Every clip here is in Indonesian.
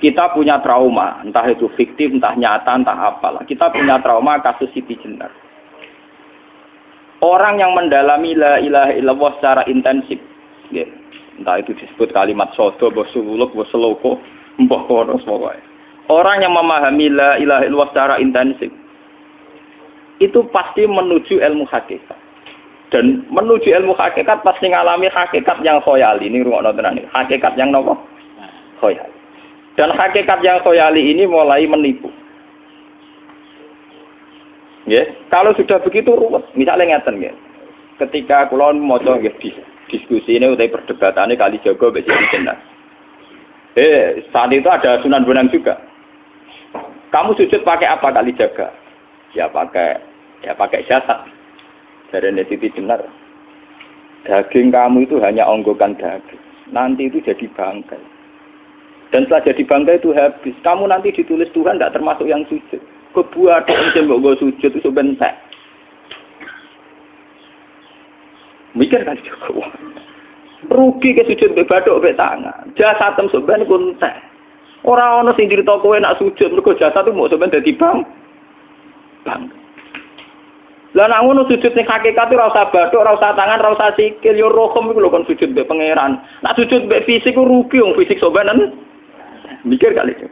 Kita punya trauma, entah itu fiktif, entah nyata, entah apalah. Kita punya trauma kasus Siti Jenar. Orang yang mendalami la ilaha illallah secara intensif, ya, entah itu disebut kalimat sodo, bosuluk, boseloko, mbah kono pokoknya. Orang yang memahami la ilaha illallah secara intensif, itu pasti menuju ilmu hakikat. Dan menuju ilmu hakikat pasti ngalami hakikat yang khoyali. Ini rungokno tenan iki. Hakikat yang nopo? Khoyali. Dan hakikat yang khoyali ini mulai menipu. Ya, kalau sudah begitu ruwet. Misalnya ngeten nggih. Ketika kula maca nggih diskusi ini utai perdebatannya Kalijaga mbek Siti Jenar. Saat itu ada Sunan Bonang juga. Kamu sujud pakai apa Kalijaga? Ya pakai jasad. Dari Siti Jenar. Daging kamu itu hanya onggokan daging. Nanti itu jadi bangkai. Dan setelah jadi bangkai itu habis. Kamu nanti ditulis Tuhan tidak termasuk yang sujud. Kebuat yang mbok sujud itu bentek. Mikir kan juga. Rugi ke sujud mbek bathuk mbek tangan. Jasad sampeyan kuntek. Ora ana sing crita kowe nak sujud mergo jasad itu mau sampeyan dadi bang. Lah nek ngono sujud ning hakikat ora usah bathuk, ora usah tangan, ora usah sikil, yo rohem iku lho kon sujud mbek pangeran. Nak sujud mbek fisik ku rugi wong fisik sampeyan. Mikir kali itu.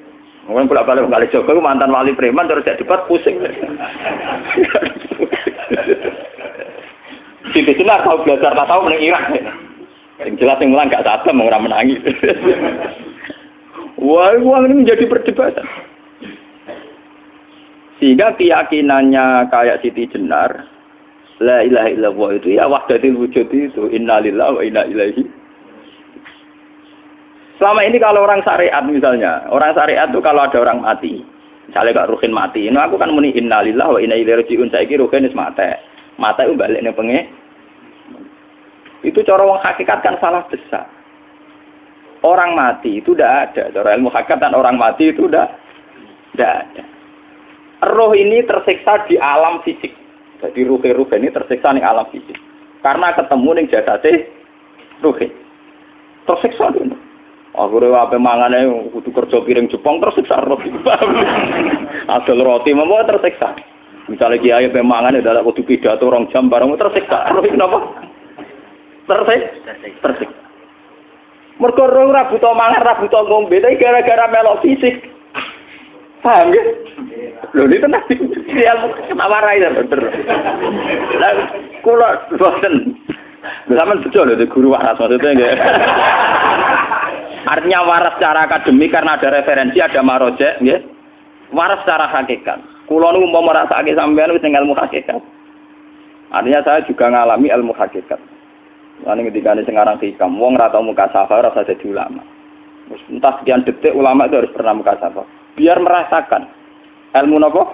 Orang bolak-balik kali Joko itu mantan wali preman terus jadi debat pusing. Siti Jenar tahu belajar tak tahu menang Irak. Yang jelas yang mulang gak sadar mau orang menangis. Wah, ini menjadi perdebatan. Sehingga keyakinannya kayak Siti Jenar, la ilaha illallah itu ya wahdatul wujud itu innalillahi wa inna ilaihi. Selama ini kalau orang syariat misalnya, orang syariat itu kalau ada orang mati, misalnya Kak Ruhin mati, ini aku kan muni innalillahi wa inna ilaihi raji'un, saiki Ruhin wis mate. Mate itu balik ning penge. Itu cara wong hakikat kan salah besar. Orang mati itu tidak ada, cara ilmu hakikat dan orang mati itu tidak ada. Roh ini tersiksa di alam fisik. Jadi ruh ini tersiksa di alam fisik. Karena ketemu ning jasate ruh. Tersiksa dulu. Akhirnya apa mangane kudu kerja piring Jepang tersiksa roh. Asal roti membuat tersiksa. Misalnya kiai pemangan adalah kudu pidato 2 jam bareng tersiksa. Roh kenapa? Tersiksa. Mergo roh ora buta mangan, ora buta ngombe, tapi gara-gara melok fisik. Paham ya? Lho ini tenang dia warai ya bener. Lah kula boten. Zaman betul lho guru waras maksudnya nggih. Artinya waras secara akademik karena ada referensi, ada marojek, nggih. Waras secara hakikat. Kula niku umpama merasake sampean wis ilmu hakikat. Artinya saya juga ngalami ilmu hakikat. Lan ketika ini sekarang hikam, wong ora tau mukasafah ora jadi ulama. Entah sekian detik ulama itu harus pernah mukasafah. Biar merasakan ilmu nopo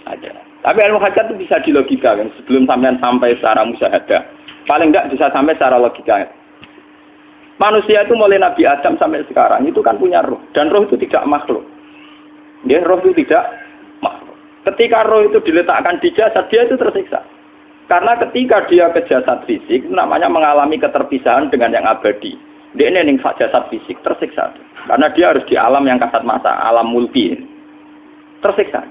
aja. Tapi ilmu hakikat itu bisa dilogikakan sebelum sampai secara musyahadah. Paling enggak bisa sampai secara logika. Manusia itu mulai Nabi Adam sampai sekarang itu kan punya roh. Dan roh itu tidak makhluk. Ya, roh itu tidak makhluk. Ketika roh itu diletakkan di jasad, dia itu tersiksa. Karena ketika dia ke jasad fisik, itu namanya mengalami keterpisahan dengan yang abadi. Dia ini ning jasad fisik, tersiksa. Karena dia harus di alam yang kasat mata, alam mulki. Tersiksa.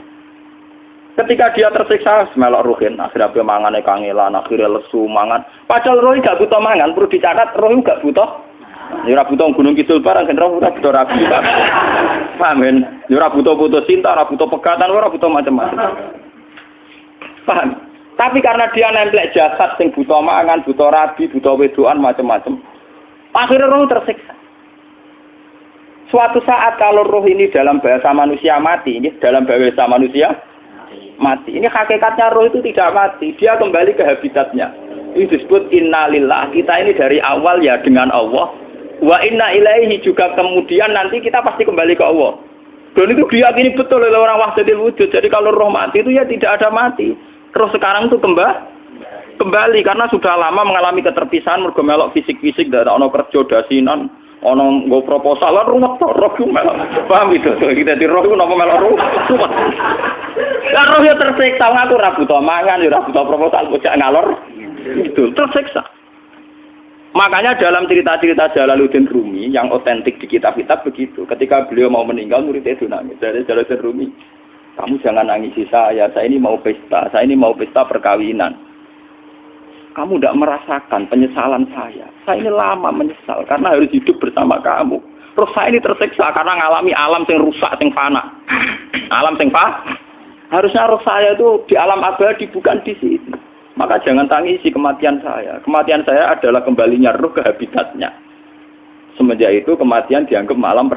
Ketika dia tersiksa, melok ruhin, akhirnya dia mangane kangelan, akhirnya lesu mangan. Padahal roh gak butuh mangan, perlu dicatat roh gak butuh. Ya ora butuh gunung kidul barang, kan ora butuh rapi. Paham kan? Ya ora butuh cinta, ora butuh pegatan, ora butuh macam-macam. Paham? Tapi karena dia nempel jasad sing butuh mangan, butuh rabi, butuh wedoan macam-macam. Akhirnya roh tersiksa. Suatu saat kalau roh ini dalam bahasa manusia mati, ini dalam bahasa manusia mati. Ini hakikatnya roh itu tidak mati, dia kembali ke habitatnya. Ini disebut innalillah. Kita ini dari awal ya dengan Allah. Wa inna ilaihi juga kemudian nanti kita pasti kembali ke Allah. Dan itu diyakini betul oleh orang wahdatul wujud. Jadi kalau roh mati itu ya tidak ada mati. Roh sekarang itu kembali karena sudah lama mengalami keterpisahan mergo melok fisik-fisik dan ono kerja dasinan, ono nggo proposal lan ruwet to roh ku melok. Paham itu? Kita di roh ku napa melok roh. Lah roh ya tersiksa ngatur ra butuh mangan, ya ora butuh proposal bocah ngalor. Itu tersiksa. Makanya dalam cerita-cerita Jalaluddin Rumi yang otentik di kitab-kitab begitu. Ketika beliau mau meninggal, muridnya itu nangis. Dari Jalaluddin Rumi, kamu jangan nangisi saya ini mau pesta, saya ini mau pesta perkawinan. Kamu tidak merasakan penyesalan saya. Saya ini lama menyesal karena harus hidup bersama kamu. Terus saya ini tersiksa karena ngalami alam yang rusak, yang fana. Alam yang fana. Harusnya roh saya itu di alam abadi, bukan di sini. Maka jangan tangisi kematian saya. Kematian saya adalah kembalinya roh ke habitatnya. Semenjak itu kematian dianggap malam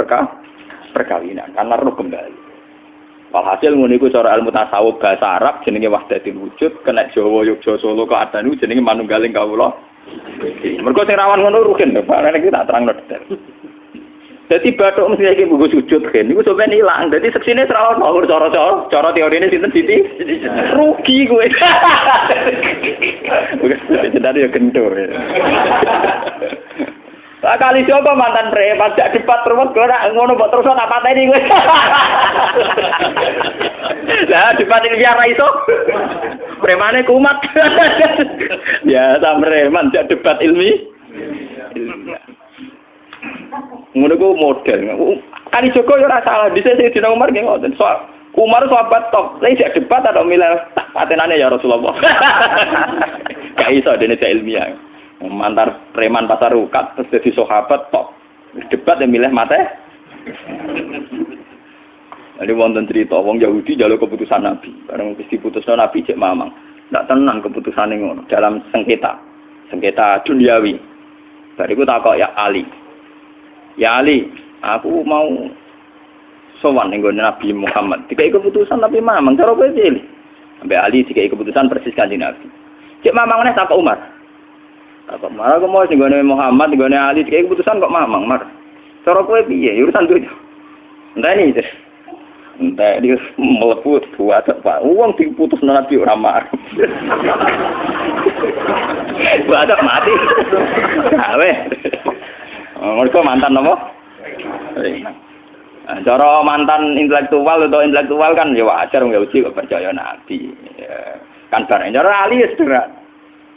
perkawinan. Karena roh kembali. Walhasil ngene iku cara ilmu tasawuf bahasa Arab jenenge wahdatul wujud, kena Jawa Yogya Solo keadaan iku jenenge manunggaling kawula. Mergo sing rawan ngono rugen to, Pak. Nek tak terangno detail. Dadi bathuk mesti iki buku sujud kan niku sampeyan ilang. Dadi seksine terlalu ngawur cara teorine sinten Siti? Rugi kowe. Bukan jadi ya kentur. Kali siapa mantan preman jak debat terus ora ngono mbok terus tak pateni kowe. Lah debat iki biar ra iso. Premane kumat. Ya ta preman jak debat ilmi. Ngono ku model. Kali Joko yo ora salah, dhisik Sayyidina Umar nggih ngoten. Umar sahabat top, lha sik debat atau milih tak patenane ya Rasulullah. Gak iso dene cek ilmiah. Mantar preman pasar rukat terus dadi sahabat top. Debat yang milih mate. Ada wonten cerita wong Yahudi njaluk keputusan Nabi. Bareng wis diputusno Nabi cek mamang. Ndak tenang keputusane ngono dalam sengketa duniawi. Bariku takok ya Ali. Ya Ali, aku mau sowan ning Nabi Muhammad. Dikai keputusan tapi mamang cara kowe pilih. Sampai Ali dikai keputusan persis Kanjeng Nabi. Cek mamang neh takok Umar. Takok Umar aku mau sing Muhammad, ning Ali dikai keputusan kok mamang, Mar. Cara kowe piye? Urusan dunya. Enteni iki. Entah dia melepuh buat apa? Uang diputus Nabi ora marah. Buat mati. Awe. Mereka mantan apa? Cara mantan intelektual atau intelektual kan ya wajar nggak uji kok percaya Nabi. Ya. Kan bareng cara Ali ya sederhana.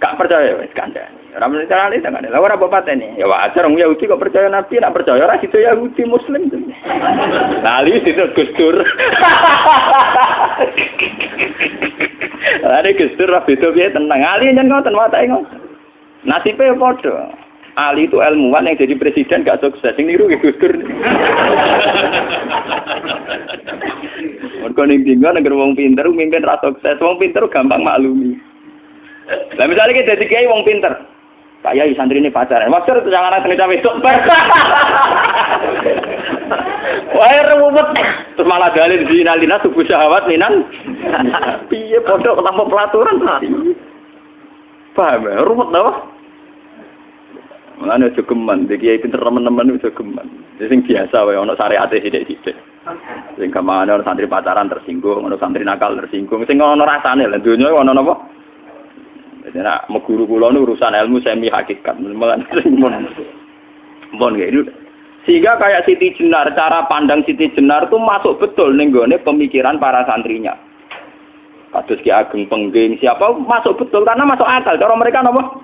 Gak percaya wis kandhani. Ora mesti cara Ali tenan. Lah ora apa patene. Ya wajar wong Yahudi kok percaya Nabi, nek percaya ora situ Yahudi Muslim. Lah Ali situ Gus Dur. Lah Gus Dur ra beda piye tenang. Ali nyen ngoten watake ngoten. Nasibe padha. Ali itu ilmuwan yang jadi presiden gak sukses. Sing niru Gus Dur. Mergo ning dinggo nek wong pinter mimpin ra sukses. Wong pinter gampang maklumi. Lah misalnya kita jadi kiai wong pinter, Pak Yai santri ini pacaran, maksud itu jangan anak cerita besok ber. Wah ruwet, terus malah dalil zinalina subuh syahwat minan. Piye pondok tanpa pelaturan paham ya, ruwet dah. Mulane aja geman, iki kiai pinter teman-teman aja geman. Sing biasa wae ana syariate sithik-sithik. Sing kamane ana santri pacaran tersinggung, ana santri nakal tersinggung, sing ana rasane lha donya ana napa? Nah, meguru kula nu urusan ilmu semi hakikat. Mon gitu. Sehingga kayak Siti Jenar, cara pandang Siti Jenar itu masuk betul ning gone pemikiran para santrinya. Kados Ki Ageng Pengging, siapa masuk betul karena masuk akal. Cara mereka napa?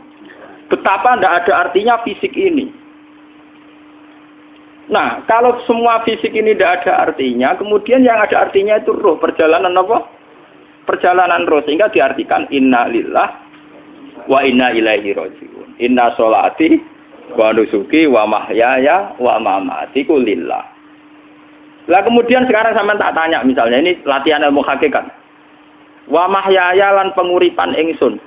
Betapa ndak ada artinya fisik ini. Nah, kalau semua fisik ini ndak ada artinya, kemudian yang ada artinya itu roh, perjalanan apa? Perjalanan roh, sehingga diartikan inna lillah wa inna ilaihi raji'un. Inna sholati wa nusuki wa mahyaya wa mamati lillah. Lah kemudian sekarang sampean tak tanya misalnya ini latihan ilmu hakikat. Wa mahyaya lan penguripan ingsun.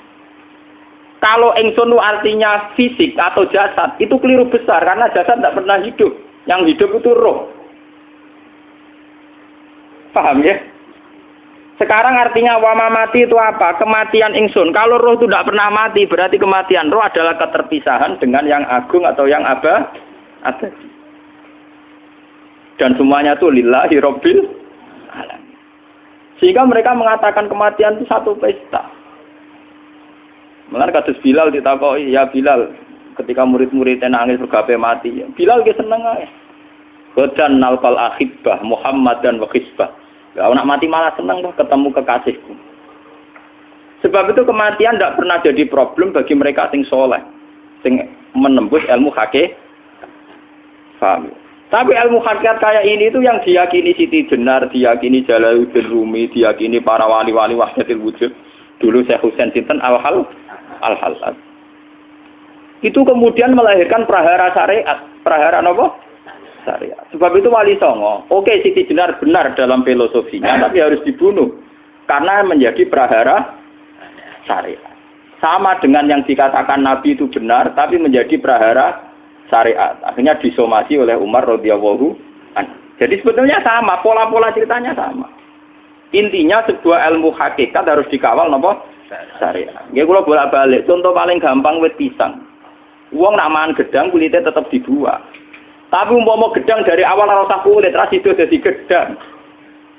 Kalau ingsun itu artinya fisik atau jasad, itu keliru besar karena jasad tidak pernah hidup. Yang hidup itu roh. Paham ya? Sekarang artinya wama mati itu apa? Kematian ingsun. Kalau roh itu tidak pernah mati, berarti kematian roh adalah keterpisahan dengan yang agung atau yang abadi. Dan semuanya itu lillahi rabbil alamin. Sehingga mereka mengatakan kematian itu satu pesta. Mulane kados Bilal ditakoki, ya Bilal, ketika murid-muridnya nangis bergape mati, Bilal ge seneng ae. Godan nalqal ahibbah Muhammad dan wa hisbah. Kalau nak mati malah senang tuh ketemu kekasihku. Sebab itu kematian tidak pernah jadi problem bagi mereka sing soleh, sing menembus ilmu hakikat. Paham? Tapi ilmu hakikat kayak ini itu yang diyakini Siti Jenar, diyakini Jalaluddin Rumi, diyakini para wali-wali wahdatul wujud. Dulu Syekh Husain sinten Al-Halal. Itu kemudian melahirkan prahara syariat. Prahara apa? Syariat. Sebab itu Wali Songo, oke Siti Jenar benar dalam filosofinya, tapi harus dibunuh. Karena menjadi prahara syariat. Sama dengan yang dikatakan Nabi itu benar, tapi menjadi prahara syariat. Akhirnya disomasi oleh Umar radhiyallahu anhu. Jadi sebetulnya sama, pola-pola ceritanya sama. Intinya sebuah ilmu hakikat harus dikawal napa? Syariat. Nggih kula bolak-balik, contoh paling gampang wit pisang. Wong nak mangan gedang kulitnya tetap dibuang. Tapi umpama gedang dari awal ora usah kulit, ra sido dadi gedang.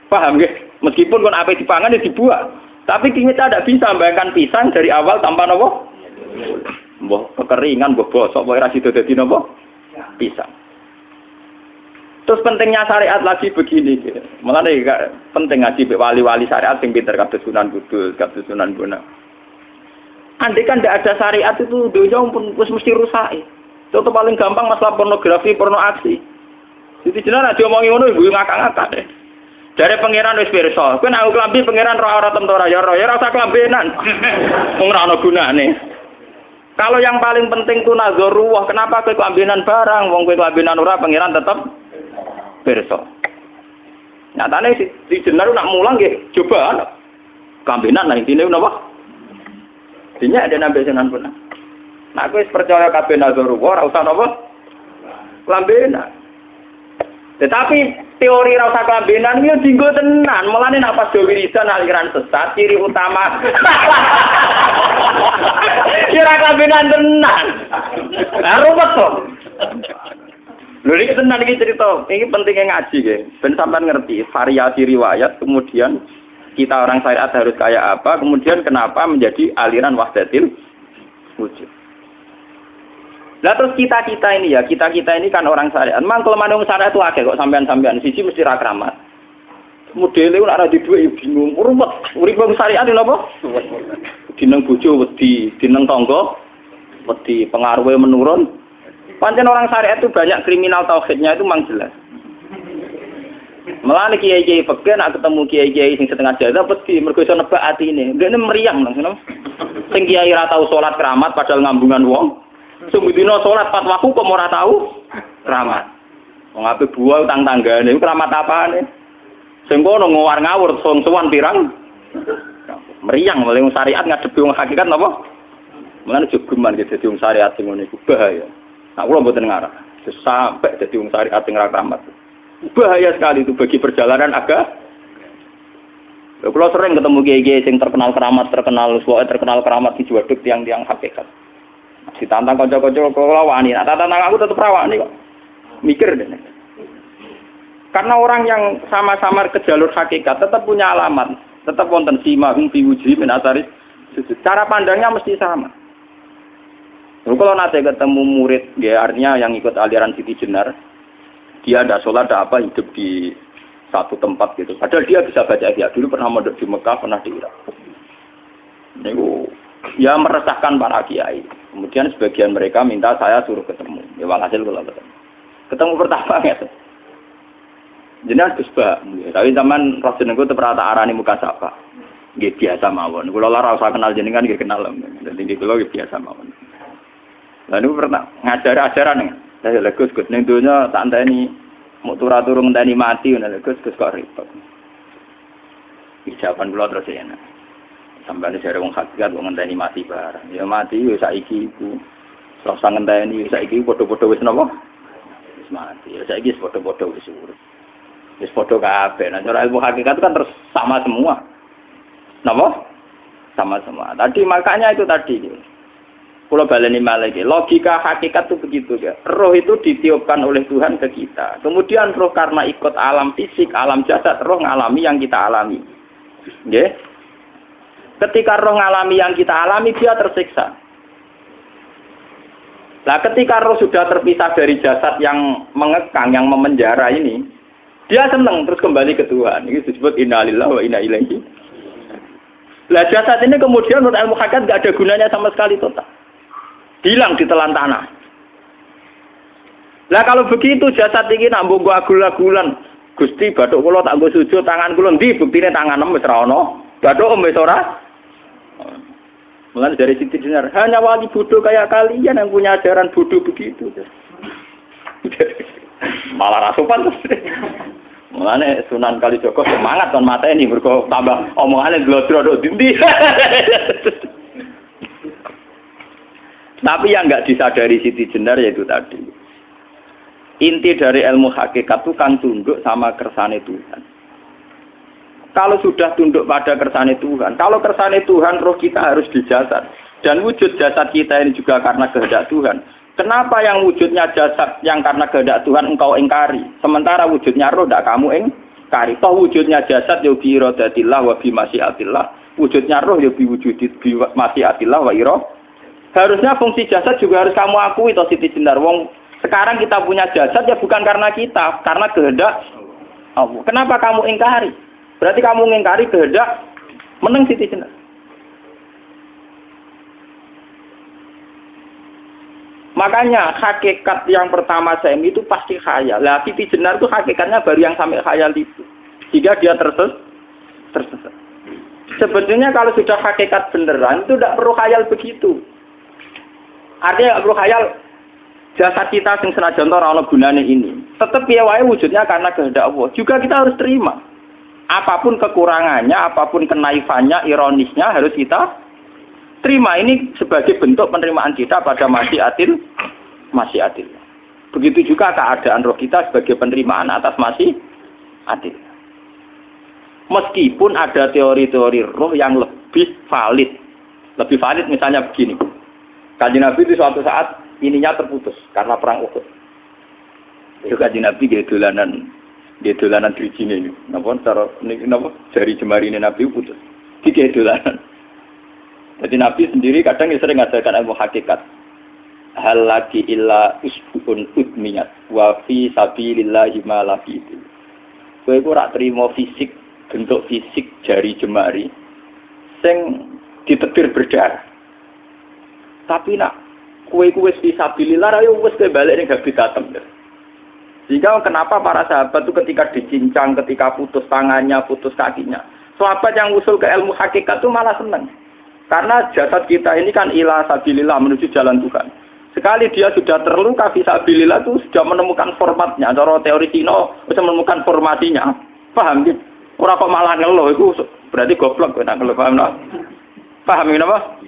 Paham nggih? Meskipun kon ape dipangan ya dibuang. Tapi kita tidak bisa membayangkan pisang dari awal tanpa napa? Mbah kekeringan, mbah bosok, mbah ra sido dadi napa? Pisang. Terus pentingnya syariat lagi begini, gitu. Malah penting ngaji wali-wali syariat yang pinter kados Sunan Kudus, kados Sunan Bonang. Andai kan tidak ada syariat itu dunia pun mesti rusak. Contoh paling gampang masalah pornografi, porno aksi. Jadi jenar aja omongi ngono ibu ngakak-ngakak deh. Dari pangeran wis pirsa, kowe nek klambi pangeran ora tentu ora ya ora usah klambenan. Wong ora ana gunane. Kalau yang paling penting itu nazarullah, kenapa kowe klambenan barang? Wong kowe klambenan ora pangeran tetep pirsa. Nyatane si jenar nak mulang nggih coba klambenan lah intine napa? Dinya ada nabi Sunan Bonang. Nah, aku percaya kabeh nazarullah ora usah napa? Klambenan. Tetapi teori ora usah klambenan iki dienggo tenan. Mulane nek pas do wiridan aliran sesat ciri utama. Kira klambenan tenan. Lah ruwet to. Lho iki tenan iki cerita. Iki pentingnya ngaji nggih. Ben sampean ngerti variasi riwayat kemudian kita orang syariat harus kayak apa, kemudian kenapa menjadi aliran wahdatil wujud. Lah terus kita-kita ini kan orang syariat. Memang kelemahan orang syariat itu akeh kok sampean-sampean siji mesti ra kramat. Modele ora di dhuwit ya bingung, ruwet. Urip wong syariat lho napa? Dineng bojo wedi, dineng tangga wedi, pengaruhe menurun. Pancen orang syariat itu banyak kriminal tauhidnya itu memang jelas. Malah kiai-kiai peken nak ketemu kiai-kiai sing setengah jadah wedi mergo iso nebak atine. Ndekne meriang langsung. Sing kiai ora tau salat keramat padahal ngambungan wong. Sing dina salat pas waktu kok ora tau keramat. Wong ape buah utang tanggane keramat apane? Sing kono ngawur-ngawur sowan pirang. Meriang oleh wong syariat ngadepi wong hakikat napa? Mulane jogeman gitu dadi wong syariat sing ngene iku bahaya. Nah kula mboten ngarah. Sampai dadi wong syariat sing ora keramat. Bahaya sekali itu bagi perjalanan agak. Kalau sering ketemu kiai-kiai yang terkenal keramat di Juwaduk tiang-tiang hakikat. Ditantang kanca-kanca kula wani, nah tantang aku tetep rawani kok. Mikir deh. Karena orang yang sama-sama ke jalur hakikat tetap punya alamat, tetap wonten sima hum fi wujuhi min asaris sujud. Cara pandangnya mesti sama. Kalau nanti ketemu murid, ya artinya yang ikut aliran Siti Jenar, dia ada sholat, ada apa, hidup di satu tempat gitu. Padahal dia bisa baca ihya. Dulu pernah mondok di Mekah, pernah di Irak. Itu ya meresahkan para kiai. Kemudian sebagian mereka minta saya suruh ketemu. Ya walhasil kalau ketemu pertama ya. Jenengan Gus Ba. Tapi zaman roh jenengku teu pernah tak arani muka sapa. Nggih biasa mawon. Kula ora usah kenal jenengan nggih kenal. Dadi kula nggih biasa mawon. Lalu pernah ngajar-ajaran Lah Gus ning donya tak enteni mau turu-turu ngenteni mati ngono Gus kok repot. Ijaban kula terus enak. Sampeyan jare wong hakikat wong ngenteni mati barang. Ya mati wis saiki iku. Ora usah ngenteni saiki padha-padha wis napa? Wis mati. Ya saiki wis padha-padha wis urip. Wis padha kabeh. Nah cara ilmu hakikat itu kan terus sama semua. Napa? Sama semua. Tadi makanya itu tadi. Kalau baleni malaikat, logika hakikat itu begitu ya. Roh itu ditiupkan oleh Tuhan ke kita. Kemudian roh karena ikut alam fisik, alam jasad, roh ngalami yang kita alami. Nggih. Ketika roh ngalami yang kita alami, dia tersiksa. Nah, ketika roh sudah terpisah dari jasad yang mengekang, yang memenjara ini, dia senang terus kembali ke Tuhan. Ini disebut innalillahi wa inna ilaihi. Lah jasad ini kemudian menurut ilmu hakikat enggak ada gunanya sama sekali total. Hilang di telan tanah. Lah kalau begitu jasad iki nak mbok agul-agulan. Gusti bathuk kula tak nggo sujud tangan kula ndi buktine tangan wis ora ono. Bathuk wis ora. Mulai dari Siti Jenar, hanya wali bodoh kayak kalian yang punya ajaran bodoh begitu. Malah rasupan terus. Mulane Sunan Kalijaga semangat kon mateni mergo tambah omongane glodro dindi. Tapi yang enggak disadari Siti Jenar yaitu tadi. Inti dari ilmu hakikat itu kan tunduk sama kersane Tuhan. Kalau sudah tunduk pada kersane Tuhan, kalau kersane Tuhan roh kita harus di jasad. Dan wujud jasad kita ini juga karena kehendak Tuhan. Kenapa yang wujudnya jasad yang karena kehendak Tuhan engkau ingkari? Sementara wujudnya roh tidak kamu ingkari. Toh wujudnya jasad ya bi iradatillah wa bi masyiatillah. Wujudnya roh ya bi wujudit bi masyiatillah wa ira. Harusnya fungsi jasad juga harus kamu akui toh Siti Jenar. Wong sekarang kita punya jasad ya bukan karena kita, karena kehendak Allah. Kenapa kamu ingkari? Berarti kamu mengingkari kehendak meneng Siti Jenar. Makanya hakikat yang pertama saya itu pasti khayal. Lah Siti Jenar itu hakikatnya baru yang sampai khayal itu. Jika dia tersesat. Sebetulnya kalau sudah hakikat beneran itu tidak perlu khayal begitu. Artinya tidak perlu khayal jasad kita sing senajan ora ana gunane ini. Tetap piye wae wujudnya karena kehendak Allah. Juga kita harus terima. Apapun kekurangannya, apapun kenaifannya, ironisnya harus kita terima. Ini sebagai bentuk penerimaan kita pada masyiatil. Begitu juga keadaan roh kita sebagai penerimaan atas masyiatil. Meskipun ada teori-teori roh yang lebih valid. Lebih valid misalnya begini. Kanjeng Nabi itu suatu saat ininya terputus karena perang Uhud. Itu Kanjeng Nabi dolanan drijine ini. Napa cara niki napa jari jemarine Nabi putus. Iki dolanan. Jadi Nabi sendiri kadang sering ngajarkan ilmu hakikat. Hal lagi illa usbun udmiyat wa fi sabilillahi ma lafitu. Kowe ora trimo fisik, bentuk fisik jari jemari sing ditebir berdarah. Tapi nak kowe wis fi sabilillah ayo wis balik ning habitatem. Sehingga kenapa para sahabat itu ketika dicincang, ketika putus tangannya, putus kakinya. Sahabat yang usul ke ilmu hakikat itu malah senang. Karena jasad kita ini kan ila sabilillah menuju jalan Tuhan. Sekali dia sudah terluka fisabilillah itu sudah menemukan formatnya. Cara teori Cina sudah menemukan formasinya. Paham gitu? Orang kok malah ngeluh itu berarti goblok kita ngeluh. Paham tak? Paham kenapa?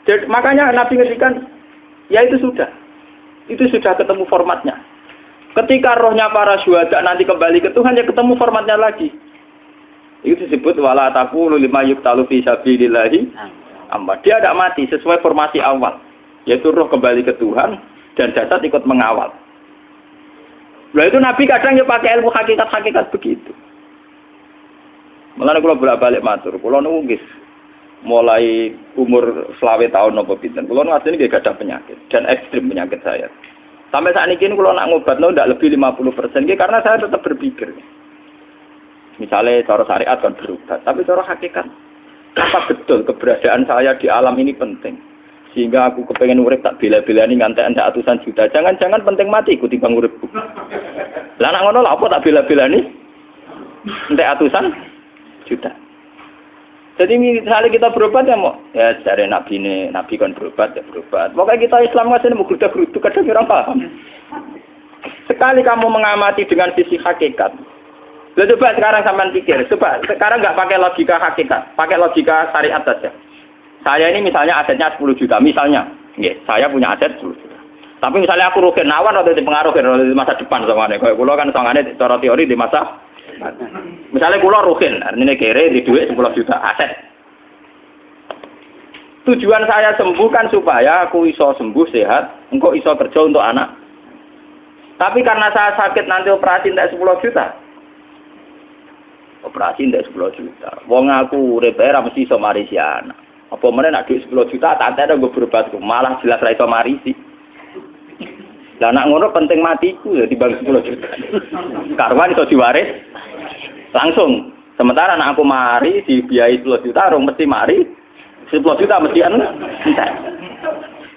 Jadi, makanya Nabi ngertikan ya itu sudah ketemu formatnya. Ketika rohnya para syuhada nanti kembali ke Tuhan, ya ketemu formatnya lagi. Itu disebut wala taqulu lima yuqtalu fi sabilillahi amma. Dia tidak mati sesuai formasi awal, yaitu roh kembali ke Tuhan dan jasad ikut mengawal. Nah itu Nabi kadang ya pakai ilmu hakikat begitu. Mulane kula bolak-balik matur, kula niku nggih mulai umur 20 tahun napa pinten. Kula asline nggih gadah penyakit dan ekstrim penyakit saya. Sampai saat ini kalau nak ngobatno ndak lebih 50%, karena saya tetap berpikir. Misalnya cara syariat kan berubah, tapi cara hakikat apa betul keberadaan saya di alam ini penting. Sehingga aku kepengen urip tak bela-belani ngantek andak atusan juta. Jangan-jangan penting mati ku timbang uripku. Lah nak ngono lha apa tak bela-belani? Entek atusan juta. Jadi misalnya kita berobat ya mau ya dari nabi kan berobat ya berobat. Pokoknya kita Islam masih mau geruda-gerudu kadang orang paham. Sekali kamu mengamati dengan sisi hakikat. Coba sekarang sampean pikir, coba sekarang nggak pakai logika hakikat, pakai logika syariat saja. Saya ini misalnya asetnya 10 juta, misalnya, saya punya aset 10 juta. Tapi misalnya aku rugi nawan atau dipengaruhi di masa depan sama nih, kalau pulau kan soalnya cara teori di masa. Misalnya pulau rugen, artinya kere di duit 10 juta aset. Tujuan saya sembuh kan supaya aku iso sembuh sehat, engkau iso kerja untuk anak. Tapi karena saya sakit nanti operasi tidak 10 juta. Operasi tidak 10 juta. Wong aku repera mesti iso marisi anak. Apa meneh nak duit 10 juta tak ada gue berobat malah jelas ra iso marisi. Lah nak ngono penting matiku ya dibanding 10 juta. Karwan iso diwaris langsung. Sementara anak aku mari dibiayai 10 juta, rong mesti mari 10 juta mesti entek.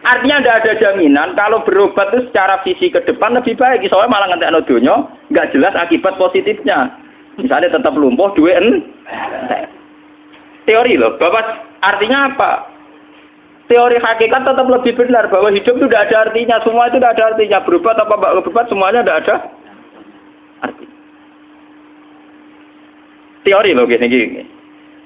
Artinya tidak ada jaminan kalau berobat itu secara visi ke depan lebih baik. Soalnya malah ngentekno donya, nggak jelas akibat positifnya. Misalnya tetap lumpuh, duit teori loh. Bahwa artinya apa? Teori hakikat tetap lebih benar bahwa hidup itu tidak ada artinya. Semua itu tidak ada artinya. Berobat apa nggak berobat semuanya tidak ada arti. Teori loh gini.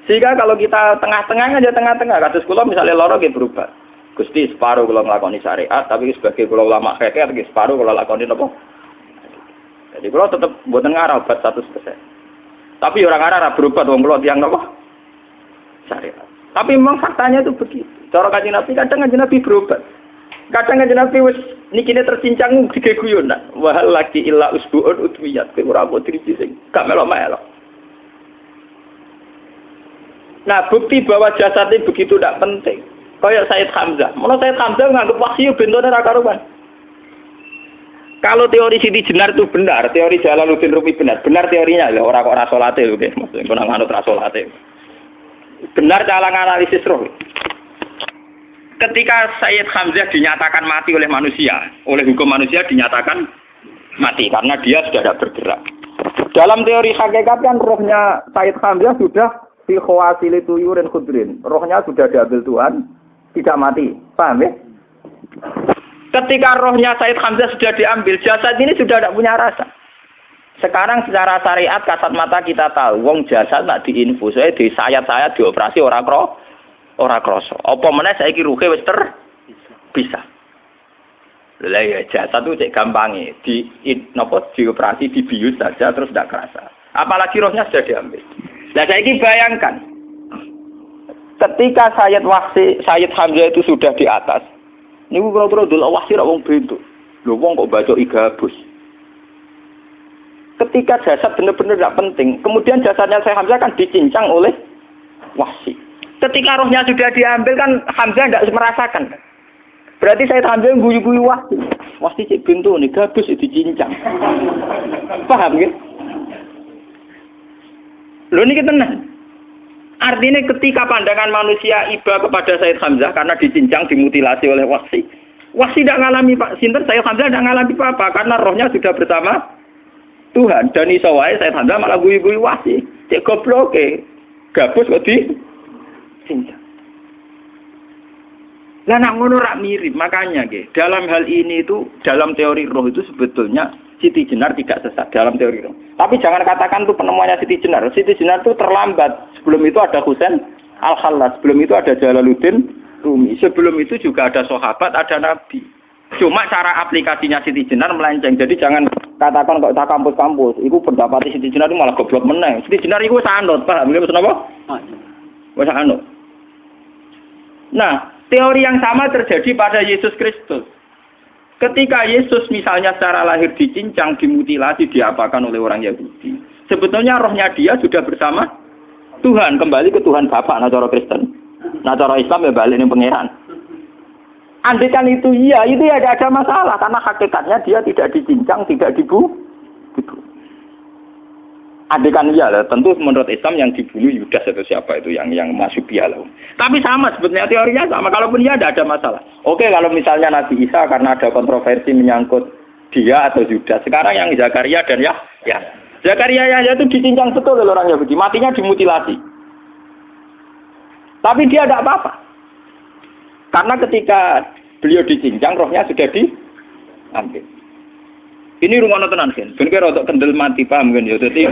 Sehingga kalau kita tengah-tengah aja tengah-tengah. Kasus kula misalnya loro nggih berobat. Gusti separuh kalau ngelakoni syariat, tapi sebagai kalau ulama fikih, tapi separuh kalau lakoni apa? Jadi kalau tetap buatan ngarah obat 100%. Tapi orang ngarah berobat, orang kalau tiang apa? Syariat. Tapi memang faktanya itu begitu. Cara Kanjeng Nabi kadang Kanjeng Nabi berobat. Kadang Kanjeng Nabi wis nikine tercincang digeguyon. Wahal lagi illa usbuun udwiyat. Ora putri sing gak melok-melok. Nah, bukti bahwa jasad ini begitu tidak penting. Kayak Sayyid Hamzah. Menurut Sayyid Hamzah nganggep wahyu bentone ra karuan. Kalau teori Siti Jenar itu benar, teori Jalaluddin Rumi benar teorinya lho, ora kok ra salate lho nggih, maksudnya kok nganut ra salate. Benar cara analisis roh. Ketika Sayyid Hamzah dinyatakan mati oleh manusia, oleh hukum manusia dinyatakan mati karena dia sudah tidak bergerak. Dalam teori hakikat kan rohnya Sayyid Hamzah sudah fi khawasili tuyurin khudrin. Rohnya sudah diambil Tuhan, tidak mati. Paham ya? Ketika rohnya Sayyid Hamzah sudah diambil, jasad ini sudah tidak punya rasa. Sekarang secara syariat kasat mata kita tahu, wong jasad nak diinfus, di sayat-sayat dioperasi ora krasa. Apa meneh saiki ruhe wis bisa. Lah ya jasad itu cek gampange, dioperasi dibius saja terus tidak kerasa. Apalagi rohnya sudah diambil. Nah saiki bayangkan, ketika Sayyid Hamzah itu sudah di atas, niku kira-kira delok wahsi ra wong bentuk. Lho wong kok baca igabus. Ketika jasad benar-benar tidak penting, kemudian jasadnya Sayyid Hamzah kan dicincang oleh wahsi. Ketika rohnya sudah diambil kan Hamzah tidak merasakan. Berarti Sayyid Hamzah guyu-guyu wahsi. Wahsi cek bentuk nih gabus dicincang. Paham ya? Lho niki tenan. Artinya ketika pandangan manusia iba kepada Sayyid Hamzah karena dicincang, dimutilasi oleh wahsi. Wahsi tidak mengalami Pak Sinten, Sayyid Hamzah tidak mengalami apa-apa karena rohnya sudah bersama Tuhan. Dan iso wae Sayyid Hamzah malah guyu-guyu wahsi. Cek gobloke. Gabus kok dicincang. Lah nak ngono rak mirip, makanya nggih. Dalam hal ini itu dalam teori roh itu sebetulnya Siti Jenar tidak sesat dalam teori roh. Tapi jangan katakan itu penemuannya Siti Jenar. Siti Jenar itu terlambat. Sebelum itu ada Husain Al-Khallas. Sebelum itu ada Jalaluddin Rumi. Sebelum itu juga ada sahabat, ada nabi. Cuma cara aplikasinya Siti Jenar melenceng. Jadi jangan katakan kok tak kampus-kampus. Iku pendapat Siti Jenar itu malah goblok meneng. Siti Jenar itu sanut, paham? Maksud apa? Wis anut. Nah, teori yang sama terjadi pada Yesus Kristus. Ketika Yesus misalnya secara lahir dicincang, dimutilasi, diapakan oleh orang Yahudi. Sebetulnya rohnya dia sudah bersama Tuhan, kembali ke Tuhan Bapa, nah cara Kristen. Nah cara Islam ya balik ning pangeran. Andaikan itu iya, itu ya ada masalah karena hakikatnya dia tidak dicincang, tidak dibunuh. Andaikan iya lah, tentu menurut Islam yang dibunuh Yudas atau siapa itu yang masuk piala. Tapi sama sebetulnya teorinya sama. Kalaupun iya ada masalah. Oke, kalau misalnya Nabi Isa karena ada kontroversi menyangkut dia atau Yudas. Sekarang yang Zakaria dan ya. Zakaria itu dicincang betul oleh orang Yahudi, matinya dimutilasi. Tapi dia tidak apa-apa. Karena ketika beliau dicincang, rohnya sudah diambil. Ini rumah tenan kan, ben kira untuk kendel mati paham kan ya. Dadi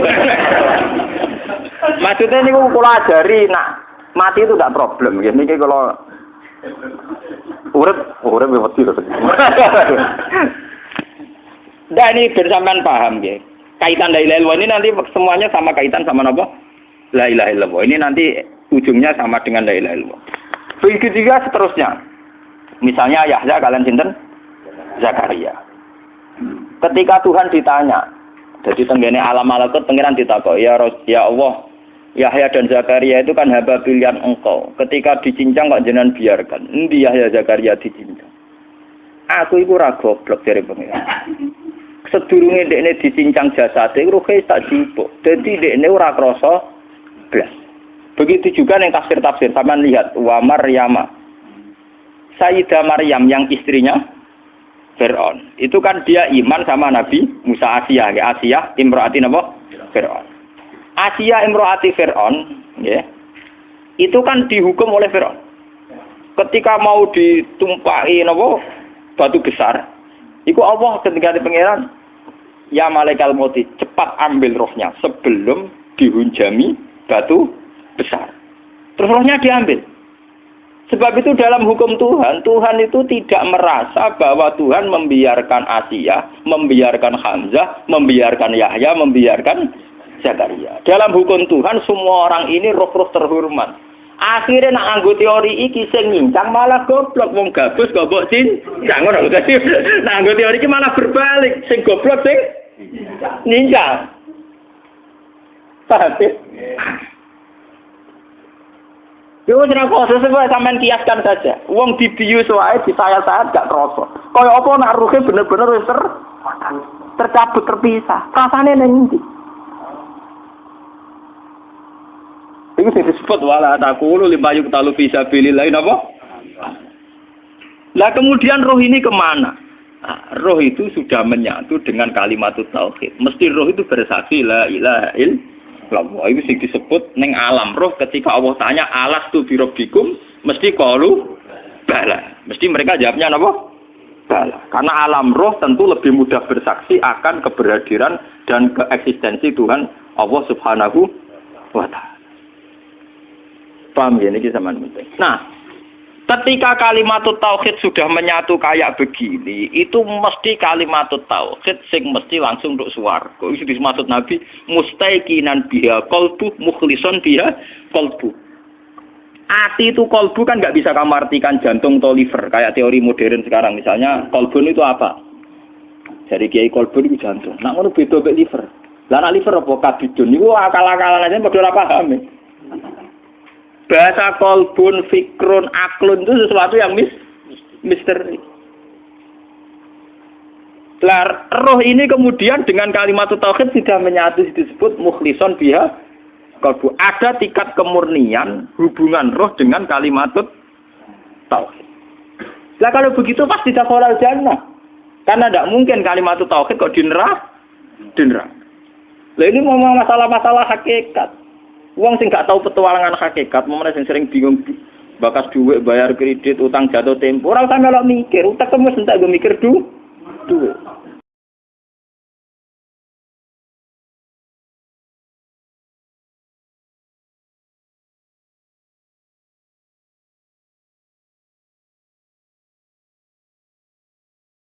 maksudnya niku kula ajari nak mati itu tidak problem nggih. Niki kalau urip wedi lho. Dan ini bersamaan paham nggih. Kaitan la ilaha illallah ini nanti semuanya sama kaitan sama apa? La ilaha illallah. Ini nanti ujungnya sama dengan la ilaha illallah. Begitu juga seterusnya. Misalnya Yahya kalian sinten? Zakaria. Ketika Tuhan ditanya, jadi tenggene alam malakut pangeran ditakok, ya Allah, Yahya dan Zakaria itu kan hamba pilihan engkau. Ketika dicincang kok jenengan biarkan. Endi Yahya Zakaria dicincang? Aku iku ora goblok dari pangeran. Sedurunge dekne dicincang jasate ruhe tak jupuk. Dadi dekne ora krasa blas. Begitu juga ning tafsir-tafsir sampean lihat wa Maryama Sayyidah Maryam yang istrinya Fir'aun. Itu kan dia iman sama Nabi Musa. Asia, ya Asia imro'ati napa? Fir'aun. Asia imro'ati Fir'aun, ya. Itu kan dihukum oleh Fir'aun. Ketika mau ditumpahi napa? Batu besar. Iku Allah ketika di pangeran, ya malaikal mauti, cepat ambil rohnya sebelum dihunjami batu besar. Terus rohnya diambil. Sebab itu dalam hukum Tuhan, Tuhan itu tidak merasa bahwa Tuhan membiarkan Asia, membiarkan Hamzah, membiarkan Yahya, membiarkan Zakaria. Dalam hukum Tuhan, semua orang ini roh-roh terhormat. Akhirnya nak anggo teori iki sing nyincang malah goblok, wong gabus goblok cincang ngono. Dadi nak anggo teori iki malah berbalik, sing goblok sing nyincang. Paham? Yo ora kok sesuai sampean kiaskan saja. Wong dibius wae disayat-sayat gak krasa. Kaya apa nak ruhe bener-bener wis tercabut terpisah. Rasane ning ndi? Iku sing disebut wala taqulu limayuk talu fi sabilillah napa? Lah kemudian roh ini kemana? Nah, roh itu sudah menyatu dengan kalimat tauhid. Mesti roh itu bersaksi la ilaha illallah. Itu sing disebut ning alam roh ketika Allah tanya alastu bi rabbikum mesti qalu bala. Mesti mereka jawabnya apa? Bala. Karena alam roh tentu lebih mudah bersaksi akan keberhadiran dan keeksistensi Tuhan Allah Subhanahu wa taala. Paham ya niki sampean penting. Nah, ketika kalimat tauhid sudah menyatu kayak begini, itu mesti kalimat tauhid sing mesti langsung untuk swarga. Itu dimaksud Nabi mustaiqinan biha qalbu mukhlishon biha qalbu. Ati itu qalbu kan nggak bisa kamu artikan jantung atau liver kayak teori modern sekarang. Misalnya qalbun itu apa? Jadi kiai qalbun itu jantung. Nak ngono beda mek liver. Lah nak liver apa kabidun niku akal-akalan aja padha ora paham. Bahasa kolbun, fikrun, aklun itu sesuatu yang misteri. Roh ini kemudian dengan kalimat tauhid sudah menyatu disebut mukhlishon biha kolbu. Ada tingkat kemurnian hubungan roh dengan kalimat tauhid. Lah kalau begitu pasti dakhalal jannah. Karena tidak mungkin kalimat tauhid kok di neraka. Lah ini ngomong masalah-masalah hakikat. Wong sing gak tahu petualangan hakikat, momene sing sering bingung bakas duit, bayar kredit, utang jatuh tempo, ora usah melok mikir, utek wis entek go mikir duit.